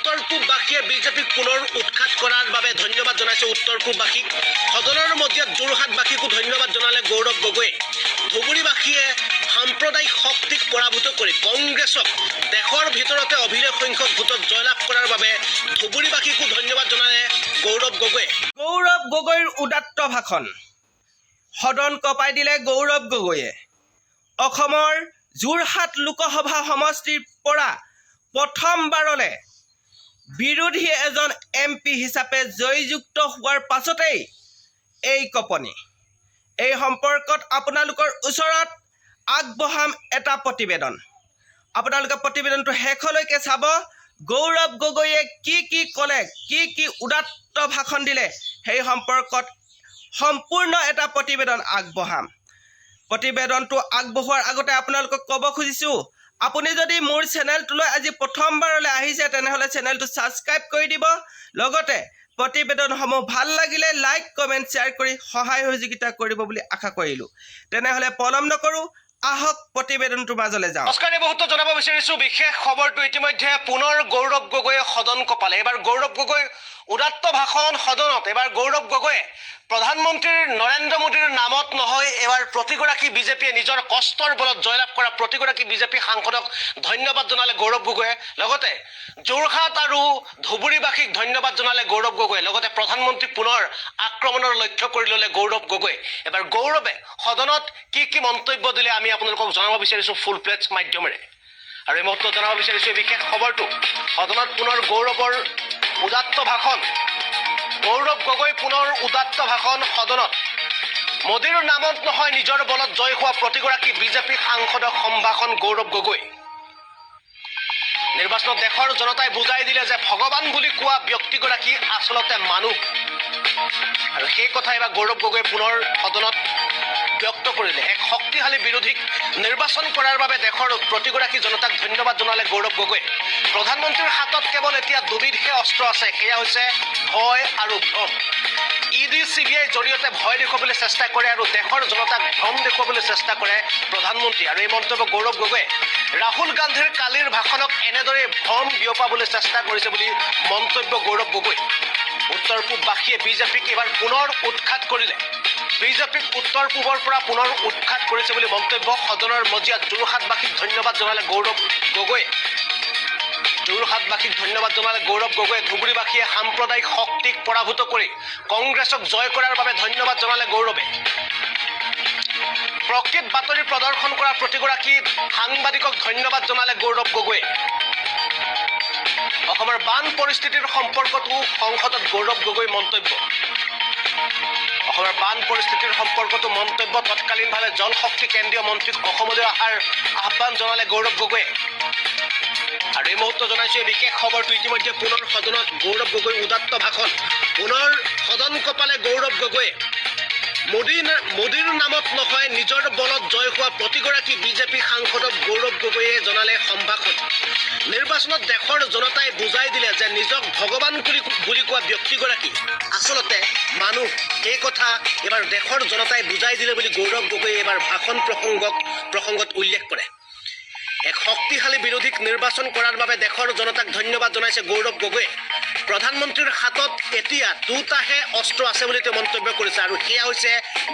উত্তৰ পূববাসীয়ে বিজেপিক পুনৰ উৎখাত কৰাৰ বাবে ধন্যবাদ জনাইছে উত্তৰ পূববাসীক। সদনৰ মজিয়াত যোৰহাটবাসীকো ধন্যবাদ জনালে গৌৰৱ গগৈয়ে। ধুবুৰীবাসীয়ে সাম্প্ৰদায়িক শক্তিক পৰাভূত কৰি কংগ্ৰেছক দেশৰ ভিতৰতে অভিলেখ সংখ্যক ভোটত জয়লাভ কৰাৰ বাবে ধুবুৰীবাসীকো ধন্যবাদ জনালে গৌৰৱ গগৈয়ে। গৌৰৱ গগৈৰ উদাত্ত ভাষণ সদন কঁপাই দিলে গৌৰৱ গগৈয়ে। অসমৰ যোৰহাট লোকসভা সমষ্টিৰ পৰা প্ৰথমবাৰলৈ বিৰোধী এজন MP হিচাপে জয়যুক্ত হোৱাৰ পাছতেই এই কঁপনি। এই সম্পৰ্কত আপোনালোকৰ ওচৰত আগবঢ়াম এটা প্ৰতিবেদন। আপোনালোকে প্ৰতিবেদনটো শেষলৈকে চাব। গৌৰৱ গগৈয়ে কি ক'লে, কি উদাত্ত ভাষণ দিলে, সেই সম্পৰ্কত সম্পূৰ্ণ এটা প্ৰতিবেদন আগবঢ়াম। প্ৰতিবেদনটো আগবঢ়োৱাৰ আগতে আপোনালোকক ক'ব খুজিছোঁ, আপুনি যদি মোৰ চেনেলটোলৈ আজি প্ৰথমবাৰলৈ আহিছে তেনেহ'লে চেনেলটো ছাবস্ক্ৰাইব কৰি দিব। লগতে প্ৰতিবেদনসমূহ ভাল লাগিলে লাইক কমেণ্ট শ্বেয়াৰ কৰি সহায় সহযোগিতা কৰিব বুলি আশা কৰিলোঁ। তেনেহ'লে পলম নকৰোঁ, আহক প্ৰতিবেদনটোৰ মাজলৈ যাওঁ। নমস্কাৰ, বহুতো জনাব বিচাৰিছোঁ বিশেষ খবৰটো ইতিমধ্যে পুনৰ গৌৰৱ গগৈয়ে সদন কঁপালে। এইবাৰ গৌৰৱ গগৈ উদাত্ত ভাষণ সদনত। এইবাৰ গৌৰৱ গগৈয়ে প্ৰধানমন্ত্ৰী নৰেন্দ্ৰ মোদীৰ নামত নহয়, এইবাৰ প্ৰতিগৰাকী বিজেপিয়ে নিজৰ কষ্টৰ বলত জয়লাভ কৰা প্ৰতিগৰাকী বিজেপি সাংসদক ধন্যবাদ জনালে গৌৰৱ গগৈয়ে। লগতে যোৰহাট আৰু ধুবুৰীবাসীক ধন্যবাদ জনালে গৌৰৱ গগৈয়ে। লগতে প্ৰধানমন্ত্ৰী পুনৰ আক্ৰমণৰ লক্ষ্য কৰি ল'লে গৌৰৱ গগৈয়ে। এবাৰ গৌৰৱে সদনত কি মন্তব্য দিলে আমি আপোনালোকক জনাব বিচাৰিছোঁ ফুল প্লেটছ মাধ্যমেৰে। আৰু এই মুহূৰ্তত জনাব বিচাৰিছোঁ বিশেষ খবৰটো সদনত পুনৰ গৌৰৱৰ উদাত্ত ভাষণ। গৌৰৱ গগৈ পুনৰ উদাত্ত ভাষণ সদনত। মোদীৰ নামত নহয় নিজৰ বলত জয় হোৱা প্ৰতিগৰাকী বিজেপি সাংসদক সম্ভাষণ গৌৰৱ গগৈ। নিৰ্বাচনত দেশৰ জনতাই বুজাই দিলে যে ভগৱান বুলি কোৱা ব্যক্তিগৰাকী আচলতে মানুহ। আৰু সেই কথা এইবাৰ গৌৰৱ গগৈয়ে পুনৰ সদনত ব্যক্ত কৰিলে। এক শক্তিশালী বিৰোধীক নিৰ্বাচন কৰাৰ বাবে দেশৰ প্ৰতিগৰাকী জনতাক ধন্যবাদ জনালে গৌৰৱ গগৈয়ে। প্ৰধানমন্ত্ৰীৰ হাতত কেৱল এতিয়া দুবিধহে অস্ত্ৰ আছে, সেয়া হৈছে ভয় আৰু ভ্ৰম। ED CBI জৰিয়তে ভয় দেখুৱাবলৈ চেষ্টা কৰে আৰু দেশৰ জনতাক ভ্ৰম দেখুৱাবলৈ চেষ্টা কৰে প্ৰধানমন্ত্ৰী। আৰু এই মন্তব্য গৌৰৱ গগৈয়ে ৰাহুল গান্ধীৰ কালিৰ ভাষণক এনেদৰে ভ্ৰম বিয়পাবলৈ চেষ্টা কৰিছে বুলি মন্তব্য গৌৰৱ গগৈ। উত্তৰ পূববাসীয়ে বিজেপিক এইবাৰ পুনৰ উৎখাত কৰিলে। বিজেপিক উত্তৰ পূবৰ পৰা পুনৰ উৎখাত কৰিছে বুলি মন্তব্য। সদনৰ মজিয়াত যোৰহাটবাসীক ধন্যবাদ জনালে গৌৰৱ গগৈয়ে। যোৰহাটবাসীক ধন্যবাদ জনালে গৌৰৱ গগৈয়ে। ধুবুৰীবাসীয়ে সাম্প্ৰদায়িক শক্তিক পৰাভূত কৰি কংগ্ৰেছক জয় কৰাৰ বাবে ধন্যবাদ জনালে গৌৰৱে। প্ৰকৃত বাতৰি প্ৰদৰ্শন কৰা প্ৰতিগৰাকী সাংবাদিকক ধন্যবাদ জনালে গৌৰৱ গগৈয়ে। অসমৰ বান পৰিস্থিতিৰ সম্পৰ্কতো সংসদত গৌৰৱ গগৈ মন্তব্য। অসমৰ বান পৰিস্থিতিৰ সম্পৰ্কতো মন্তব্য। তৎকালীনভাৱে জল শক্তি কেন্দ্ৰীয় মন্ত্ৰীক অসমলৈ অহাৰ আহ্বান জনালে গৌৰৱ গগৈয়ে। আৰু এই মুহূৰ্তত জনাইছোঁ এই বিশেষ খবৰটো ইতিমধ্যে পুনৰ সদনত গৌৰৱ গগৈৰ উদাত্ত ভাষণ। পুনৰ সদন কঁপালে গৌৰৱ গগৈয়ে। মোদীৰ নামত নহয় নিজৰ বলত জয় হোৱা প্ৰতিগৰাকী বিজেপি সাংসদক গৌৰৱ গগৈয়ে জনালে সম্ভাষণ। নিৰ্বাচনত দেশৰ জনতাই বুজাই দিলে যে নিজক ভগৱান বুলি কোৱা ব্যক্তিগৰাকী আচলতে মানুহ। এই কথা এইবাৰ দেশৰ জনতাই বুজাই দিলে বুলি গৌৰৱ গগৈয়ে এইবাৰ ভাষণ প্ৰসংগত উল্লেখ কৰে। এক শক্তিশালী বিৰোধীক নিৰ্বাচন কৰাৰ বাবে দেশৰ জনতাক ধন্যবাদ জনাইছে গৌৰৱ গগৈয়ে। প্ৰধানমন্ত্ৰীৰ হাতত এতিয়া দুটাহে অস্ত্ৰ আছে বুলি তেওঁ মন্তব্য কৰিছে, আৰু সেয়া হৈছে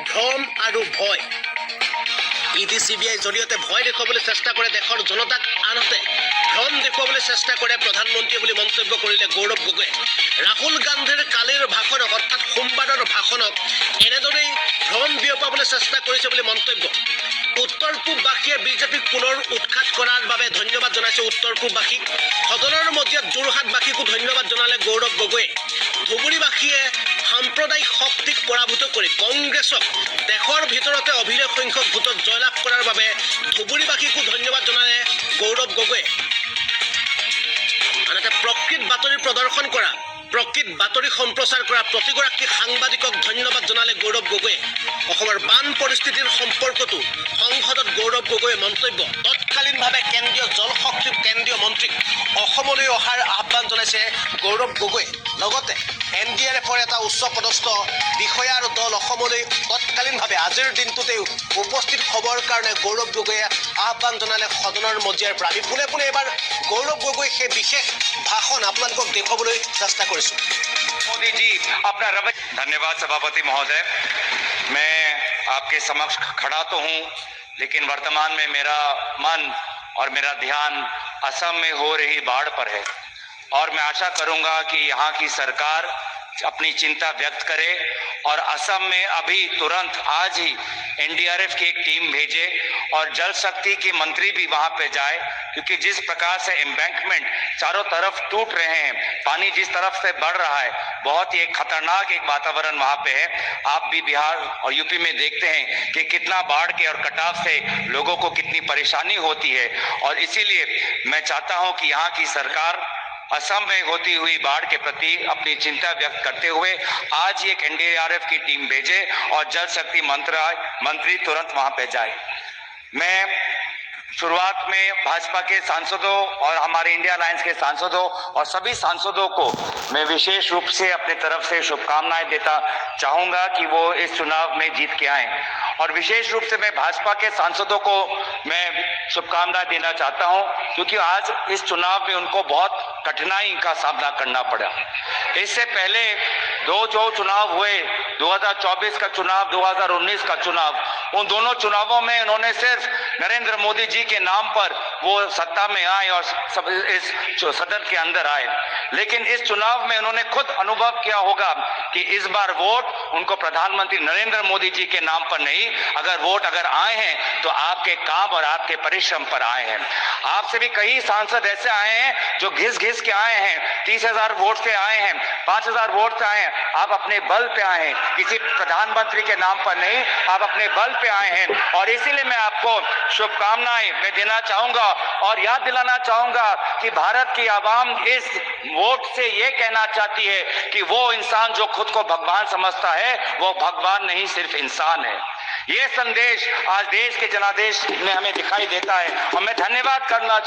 ভ্ৰম আৰু ভয়। ED CBI জৰিয়তে ভয় দেখুৱাবলৈ চেষ্টা কৰে দেশৰ জনতাক, আনহাতে ভ্ৰম দেখুৱাবলৈ চেষ্টা কৰে প্ৰধানমন্ত্ৰীয়ে বুলি মন্তব্য কৰিলে গৌৰৱ গগৈয়ে। ৰাহুল গান্ধীৰ কালিৰ ভাষণক অৰ্থাৎ সোমবাৰৰ ভাষণক এনেদৰেই ভ্ৰম বিয়পাবলৈ চেষ্টা কৰিছে বুলি মন্তব্য। উত্তৰ পূববাসীয়ে বিজেপিক পুনৰ উৎখাত কৰাৰ বাবে ধন্যবাদ জনাইছে উত্তৰ পূববাসীক। সদনৰ মজিয়াত যোৰহাটবাসীকো ধন্যবাদ জনালে গৌৰৱ গগৈয়ে। ধুবুৰীবাসীয়ে সাম্প্ৰদায়িক শক্তিক পৰাভূত কৰি কংগ্ৰেছক দেশৰ ভিতৰতে অভিলেখ সংখ্যক ভোটত জয়লাভ কৰাৰ বাবে ধুবুৰীবাসীকো ধন্যবাদ জনালে গৌৰৱ গগৈয়ে। আনহাতে প্ৰকৃত বাতৰি প্ৰদৰ্শন কৰা, প্ৰকৃত বাতৰি সম্প্ৰচাৰ কৰা প্ৰতিগৰাকী সাংবাদিকক ধন্যবাদ জনালে গৌৰৱ গগৈয়ে। অসমৰ বান পৰিস্থিতিৰ সম্পৰ্কতো সংসদত গৌৰৱ গগৈয়ে মন্তব্য। তৎকালীনভাৱে কেন্দ্ৰীয় জল শক্তি কেন্দ্ৰীয় মন্ত্ৰীক অসমলৈ অহাৰ আহ্বান জনাইছে গৌৰৱ গগৈয়ে। লগতে NDRFৰ এটা উচ্চপদস্থ বিষয়া আৰু দল অসমলৈ তৎকালীনভাৱে আজিৰ দিনটোতেই উপস্থিত হ'বৰ কাৰণে গৌৰৱ গগৈয়ে আহ্বান জনালে সদনৰ মজিয়াৰ পৰা। আমি পোনে পোনে এবাৰ গৌৰৱ গগৈ সেই বিশেষ ভাষণ আপোনালোকক দেখুৱাবলৈ চেষ্টা কৰিছোঁ। मोदी जी अपना रवैया। धन्यवाद सभापति महोदय। मैं आपके समक्ष खड़ा तो हूं, लेकिन वर्तमान में मेरा मन और मेरा ध्यान असम में हो रही बाढ़ पर है और मैं आशा करूंगा कि यहाँ की सरकार अपनी चिंता व्यक्त करे और असम में अभी तुरंत आज ही एनडीआरएफ की एक टीम भेजे और जल शक्ति के मंत्री भी वहां पे जाए, क्योंकि जिस प्रकार से एम्बैंकमेंट चारों तरफ टूट रहे हैं, पानी जिस तरफ से बढ़ रहा है, बहुत ही एक खतरनाक एक वातावरण वहां पे है। आप भी बिहार और यूपी में देखते हैं कि कितना बाढ़ के और कटाव से लोगों को कितनी परेशानी होती है और इसीलिए मैं चाहता हूं कि यहाँ की सरकार असम में होती हुई बाढ़ के प्रति अपनी चिंता व्यक्त करते हुए आज ही एक एनडीआरएफ की टीम भेजे और जल शक्ति मंत्री तुरंत वहां पे जाए। मैं शुरुआत में भाजपा के सांसदों और हमारे इंडिया अलायंस के सांसदों और सभी सांसदों को मैं विशेष रूप से अपनी तरफ से शुभकामनाएं देता चाहूंगा कि वो इस चुनाव में जीत के आए और विशेष रूप से मैं भाजपा के सांसदों को मैं शुभकामनाएं देना चाहता हूं, क्योंकि आज इस चुनाव में उनको बहुत कठिनाई का सामना करना पड़ा। इससे पहले जो चुनाव हुए, 2024 का चुनाव, 2019 का चुनाव, उन दोनों चुनावों में उन्होंने सिर्फ नरेंद्र मोदी जी के नाम पर वो सत्ता में आए और सब इस सदन के अंदर आए, लेकिन इस चुनाव में उन्होंने खुद अनुभव किया होगा कि इस बार वोट उनको प्रधानमंत्री नरेंद्र मोदी जी के नाम पर नहीं, अगर वोट अगर आए हैं तो आपके काम और आपके परिश्रम पर आए हैं। आपसे भी कई सांसद ऐसे आए हैं जो घिस के आए हैं, 30,000 वोट से आए हैं, 5,000 वोट से आए हैं। आप अपने बल पे आए हैं, किसी प्रधानमंत्री के नाम पर नहीं, आप अपने बल पे आए हैं और इसीलिए मैं आपको शुभकामनाएं मैं देना चाहूंगा और याद दिलाना चाहूंगा कि भारत की आवाम इस वोट से ये कहना चाहती है कि वो इंसान जो खुद को भगवान समझता है वो भगवान नहीं, सिर्फ इंसान है। ये संदेश आज देश के जनादेश में हमें दिखाई देता है और मैं धन्यवाद करना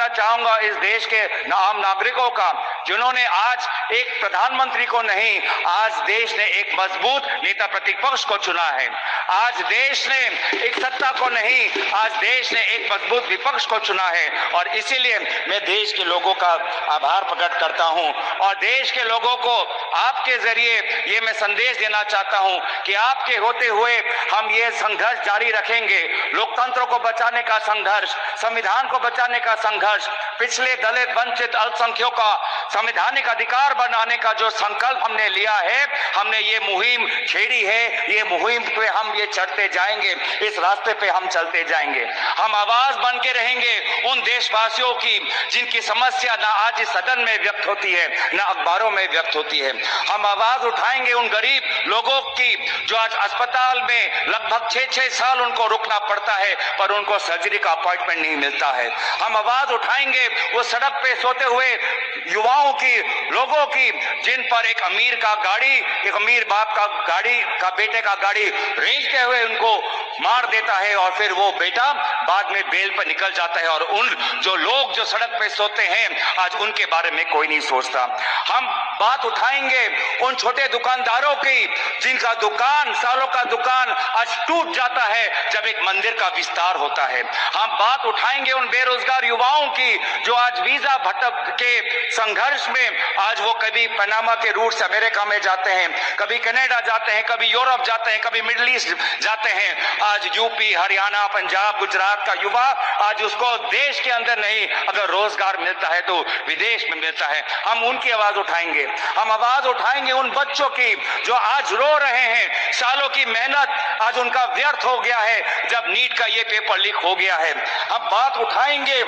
चाहूंगा इस देश के आम नागरिकों का, जिन्होंने आज एक प्रधानमंत्री को नहीं, आज देश ने एक मजबूत नेता प्रतिपक्ष को चुना है। आज देश ने एक सत्ता को नहीं, आज देश ने एक मजबूत विपक्ष को चुना है और इसीलिए मैं देश के लोगों का आभार प्रकट करता हूं और देश के लोगों को आपके जरिए ये मैं संदेश देना चाहता हूं कि आपके होते हुए हम ये संघर्ष जारी रखेंगे। लोकतंत्र को बचाने का संघर्ष, संविधान को बचाने का संघर्ष, पिछले दलित वंचित अल्पसंख्यकों का संवैधानिक अधिकार बनाने का जो संकल्प हमने लिया है, हमने ये मुहिम छेड़ी है, ये मुहिम पे हम ये चढ़ते जाएंगे, इस रास्ते पे हम चलते जाएंगे। हम आवाज बन के रहेंगे उन देशवासियों की जिनकी समस्या ना आज इस सदन में व्यक्त होती है ना अखबारों में व्यक्त होती है। हम आवाज उठाएंगे उन गरीब लोगों की जो आज अस्पताल में लगभग 6-6 साल उनको रुकना पड़ता है पर उनको सर्जरी का अपॉइंटमेंट नहीं मिलता है। हम आवाज उठाएंगे वो सड़क पे सोते हुए युवाओं की, लोगों की, जिन पर एक अमीर का गाड़ी, एक अमीर बाप का गाड़ी का बेटे का गाड़ी रेंगते हुए उनको मार देता है और फिर वो बेटा बाद में बेल पर निकल जाता है और उन जो लोग जो सड़क पे सोते हैं आज उनके बारे में कोई नहीं सोचता। हम बात उठाएंगे उन छोटे दुकानदारों की जिनका दुकान, सालों का दुकान आज टूट जाता है जब एक मंदिर का विस्तार होता है। हम बात उठाएंगे उन बेरोजगार युवाओं की जो आज वीजा भटक के संघर्ष में आज वो कभी पनामा के रूट से अमेरिका में जाते हैं, कभी कनाडा जाते हैं, कभी यूरोप जाते हैं, कभी मिडिल ईस्ट जाते हैं। आज यूपी, हरियाणा, पंजाब, गुजरात का युवा आज उसको देश के अंदर नहीं, अगर रोजगार मिलता है तो विदेश में मिलता है। हम उनकी आवाज उठाएंगे। हम आवाज उठाएंगे उन बच्चों की जो आज रो रहे हैं, सालों की मेहनत आज उनका व्यर्थ हो गया है जब नीट का ये पेपर लीक हो गया है। हम बात उठाएंगे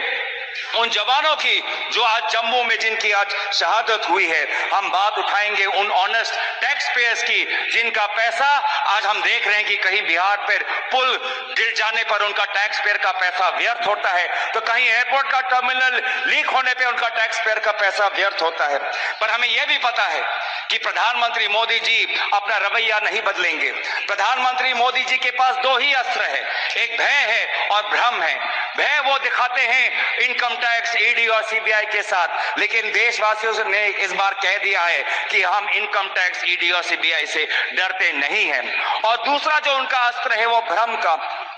उन जवानों की जो आज जम्मू में जिनकी आज शहादत हुई है। हम बात उठाएंगे उन ऑनेस्ट टैक्स पेयर्स की जिनका पैसा आज हम देख रहे हैं कि कहीं बिहार पर पुल गिर जाने पर उनका टैक्स पेयर का पैसा व्यर्थ होता है, तो कहीं एयरपोर्ट का टर्मिनल लीक होने पे उनका टैक्स पेयर का पैसा व्यर्थ होता है। पर हमें यह भी पता है कि प्रधानमंत्री मोदी जी अपना रवैया नहीं बदलेंगे। प्रधानमंत्री मोदी जी के पास दो ही अस्त्र है, एक भय है और भ्रम है। भय वो दिखाते हैं इनकम टैक्स, ईडी और सीबीआई के साथ, लेकिन देशवासियों ने इस बार कह दिया है कि हम इनकम टैक्स, ईडी और सीबीआई से डरते नहीं हैं। और दूसरा जो उनका अस्त्र है वो भ्रम का।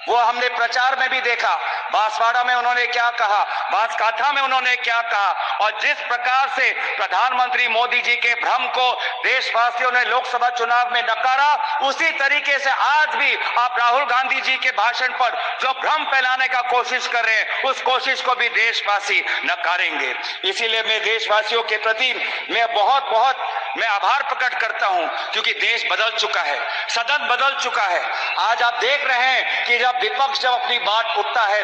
वो हमने प्रचार में भी देखा, बांसवाड़ा में उन्होंने क्या कहा, बांसकाठा में उन्होंने क्या कहा, और जिस प्रकार से प्रधानमंत्री मोदी जी के भ्रम को देशवासियों ने लोकसभा चुनाव में नकारा, उसी तरीके से आज भी आप राहुल गांधी जी के भाषण पर जो भ्रम फैलाने का कोशिश कर रहे हैं, उस कोशिश को भी देशवासी नकारेंगे। इसीलिए मैं देशवासियों के प्रति मैं आभार प्रकट करता हूं, क्योंकि देश बदल चुका है, सदन बदल चुका है। आज आप देख रहे हैं कि जब विपक्ष अपनी बात उठता है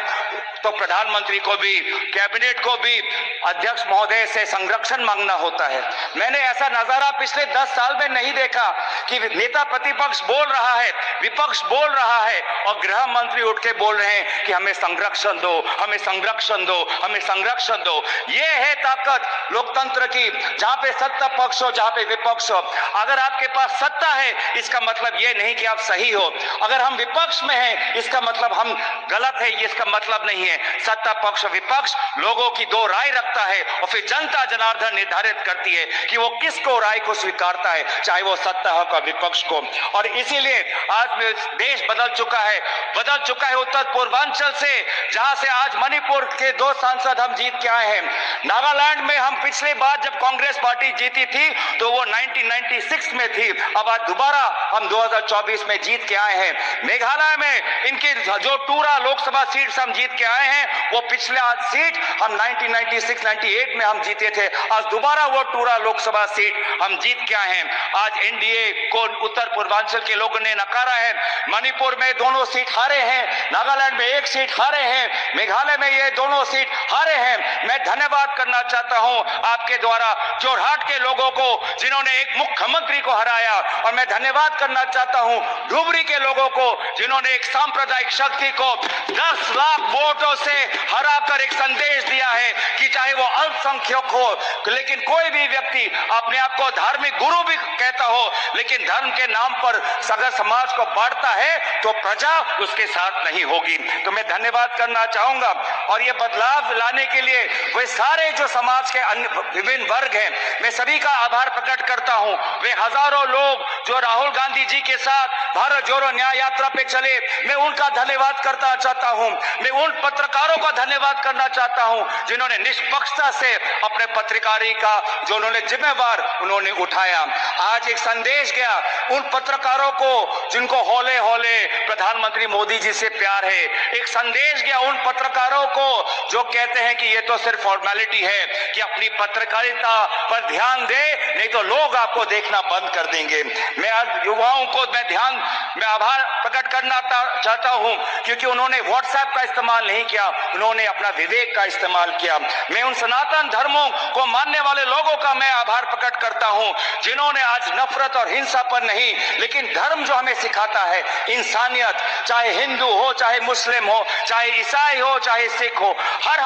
तो प्रधानमंत्री को भी, कैबिनेट को भी अध्यक्ष महोदय से संरक्षण मांगना होता है। मैंने ऐसा नजारा पिछले 10 साल में नहीं देखा कि नेता प्रतिपक्ष बोल रहा है, विपक्ष बोल रहा है और गृह मंत्री उठ के बोल रहे हैं कि हमें संरक्षण दो, हमें संरक्षण दो, हमें संरक्षण दो। ये है ताकत लोकतंत्र की, जहां पे सत्ता पक्ष हो, जहां पे विपक्ष हो। अगर आपके पास सत्ता है, इसका मतलब ये नहीं कि आप सही हो। अगर हम विपक्ष में हैं, इसका मतलब हम गलत है, ये इसका मतलब नहीं है। सत्ता पक्ष विपक्ष लोगों की दो राय रखता है और फिर जनता जनार्दन निर्धारित करती है कि वो किसको राय को स्वीकारता है, चाहे वो सत्ता हो या विपक्ष को। और इसीलिए आज देश बदल चुका है उत्तर पूर्वांचल से, जहां से आज मणिपुर के 2 सांसद हम जीत के आए हैं। नागालैंड में हम पिछले बार जब कांग्रेस पार्टी जीती थी तो वो 1996 में थी, अब आज दोबारा हम 2024 में जीत के आए हैं। मेघालय में इनकी जो टूरा लोकसभा सीट हम जीत के आए हैं, वो पिछले सीट हम 1996-98 में हम जीते थे, आज दोबारा वो टूरा लोकसभा सीट हम जीत के आए हैं। आज एनडीए को उत्तर पूर्वांचल के लोगों ने नकारा है। मणिपुर में दोनों सीट हारे हैं, नागालैंड में 1 सीट हारे हैं, मेघालय में ये दोनों सीट हारे हैं। मैं धन्यवाद करना चाहता हूं आपके द्वारा जोरहाट के लोगों को, जिन्होंने एक मुख्यमंत्री को हराया, और मैं धन्यवाद करना चाहता हूं धुबरी के लोगों को, जिन्होंने एक सांप्रदायिक शक्ति को 10 लाख वोटों से हराकर एक संदेश दिया है कि चाहे वो अल्पसंख्यक हो, लेकिन कोई भी व्यक्ति अपने आप को धार्मिक गुरु भी कहता हो, लेकिन धर्म के नाम पर अगर समाज को बांटता है तो प्रजा उसके साथ नहीं होगी। तो मैं धन्यवाद करना चाहूंगा। और ये बदलाव लाने के लिए वे सारे जो समाज के अन्य विभिन्न वर्ग हैं, मैं सभी का आभार प्रकट करता हूं। वे हजारों लोग जो राहुल गांधी जी के साथ भारत जोड़ो न्याय यात्रा पे चले, मैं उनका धन्यवाद करना चाहता हूं। मैं उन पत्रकारों का धन्यवाद करना चाहता हूं जिन्होंने निष्पक्षता से अपने पत्रकारी का जो उन्होंने जिम्मेवार उन्होंने उठाया। आज एक संदेश गया उन पत्रकारों को जिनको हौले हौले प्रधानमंत्री मोदी जी से प्यार है। एक संदेश गया उन पत्रकारों को जो कहते हैं कि ये तो सिर्फ फॉर्मेलिटी है, कि अपनी पत्रकारिता पर ध्यान दे, नहीं तो लोग आपको देखना बंद कर देंगे। मैं आज युवाओं को मैं आभार प्रकट करना चाहता हूं, क्योंकि उन्होंने व्हाट्सएप का इस्तेमाल नहीं किया, उन्होंने अपना विवेक का इस्तेमाल किया। मैं उन सनातन धर्मों को मानने वाले लोगों का मैं आभार प्रकट करता हूं, जिन्होंने आज नफरत और हिंसा पर नहीं, लेकिन धर्म जो हमें सिखाता है इंसानियत, चाहे हिंदू हो, चाहे मुस्लिम हो, चाहे ईसाई हो, चाहे सिख हो, हर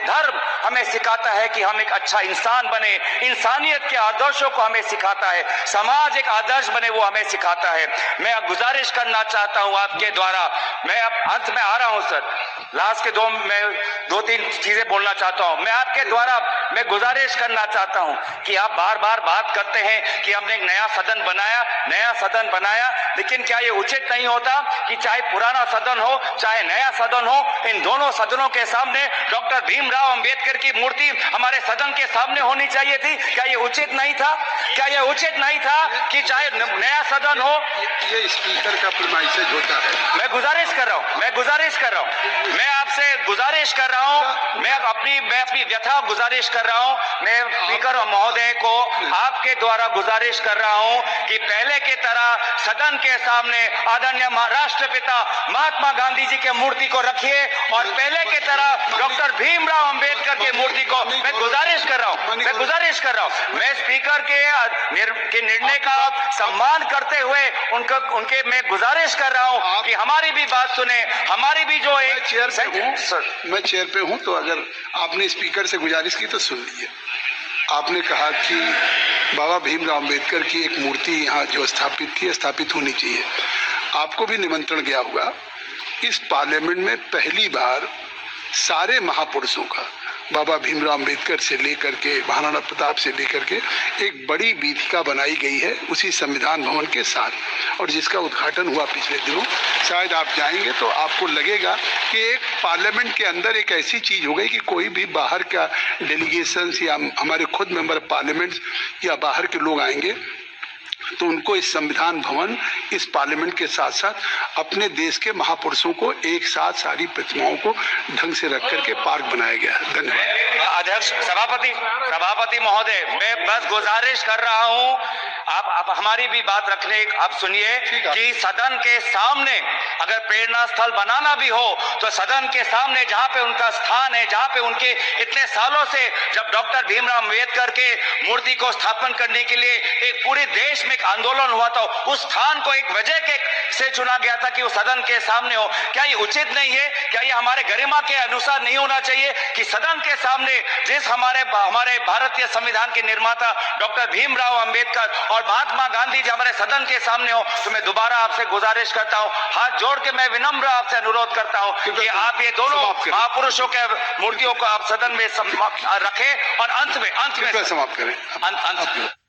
धर्म हमें सिखाता है कि हम एक अच्छा इंसान बने, इंसानियत के आदर्शों को हमें सिखाता है, समाज एक आदर्श बने वो हमें सिखाता है। मैं गुजारिश करना चाहता हूं आपके द्वारा, मैं अब अंत में आ रहा हूं सर, लास्ट के मैं 2-3 चीजें बोलना चाहता हूं। मैं आपके द्वारा मैं गुजारिश करना चाहता हूं कि आप बार बार बात करते हैं कि हमने एक नया सदन बनाया, लेकिन क्या ये उचित नहीं होता कि चाहे पुराना सदन हो चाहे नया सदन हो, इन दोनों सदनों के सामने डॉक्टर भीमराव अंबेडकर की मूर्ति हमारे सदन के सामने होनी चाहिए थी? क्या ये उचित नहीं था? क्या ये उचित नहीं था कि चाहे नया सदन हो? ये स्पीकर का फरमाइश होता है। मैं गुजारिश कर रहा हूं, मैं आपसे गुजारिश कर रहा हूं, मैं अपनी व्यथा गुजारिश कर रहा हूं। मैं स्पीकर महोदय को आपके द्वारा गुजारिश कर रहा हूं कि पहले की तरह सदन के सामने आदरणीय राष्ट्रपिता महात्मा गांधी जी के मूर्ति को रखिए, और पहले की तरह डॉक्टर भीमराव अंबेडकर की मूर्ति को मैं गुजारिश कर रहा हूं। मैं स्पीकर के निर्णय का सम्मान करते हुए उनके मैं गुजारिश कर रहा हूं कि हमारी भी बात सुने, हमारी भी जो एक मैं चेयर पे हूं, तो अगर आपने स्पीकर से गुजारिश की तो सुन लीजिए। आपने कहा कि बाबा भीमराव अंबेडकर की एक मूर्ति यहाँ जो स्थापित होनी चाहिए। आपको भी निमंत्रण गया होगा। इस पार्लियामेंट में पहली बार सारे महापुरुषों का, बाबा भीमराव अम्बेडकर से लेकर के महाराणा प्रताप से लेकर के एक बड़ी वीथिका बनाई गई है उसी संविधान भवन के साथ, और जिसका उद्घाटन हुआ पिछले दिनों। शायद आप जाएंगे तो आपको लगेगा कि एक पार्लियामेंट के अंदर एक ऐसी चीज हो गई कि कोई भी बाहर का डेलीगेशन या हमारे खुद मेंबर पार्लियामेंट या बाहर के लोग आएंगे तो उनको इस संविधान भवन, इस पार्लियामेंट के साथ साथ अपने देश के महापुरुषों को एक साथ सारी प्रतिमाओं को ढंग से रख करके पार्क बनाया गया है। धन्यवाद। अध्यक्ष सभापति महोदय, मैं बस गुजारिश कर रहा हूं, आप हमारी भी बात रखने, आप सुनिए कि सदन के सामने अगर प्रेरणा स्थल बनाना भी हो तो सदन के सामने जहां पे उनका स्थान है, जहां पे उनके इतने सालों से जब डॉक्टर भीमराव अम्बेडकर के मूर्ति को स्थापन करने के लिए एक पूरे देश में एक आंदोलन हुआ था, उस स्थान को एक वजह के से चुना गया था कि वो सदन के सामने हो। क्या ये उचित नहीं है? क्या ये हमारे गरिमा के अनुसार नहीं होना चाहिए कि सदन के सामने जिस हमारे भारतीय संविधान के निर्माता डॉक्टर भीमराव अम्बेडकर और महात्मा गांधी जी हमारे सदन के सामने हो? तो मैं दोबारा आपसे गुजारिश करता हूं, हाथ जोड़ के मैं विनम्र आपसे अनुरोध करता हूं कि आप ये दोनों महापुरुषों के मूर्तियों को आप सदन में रखें और अंत में समाप्त करें।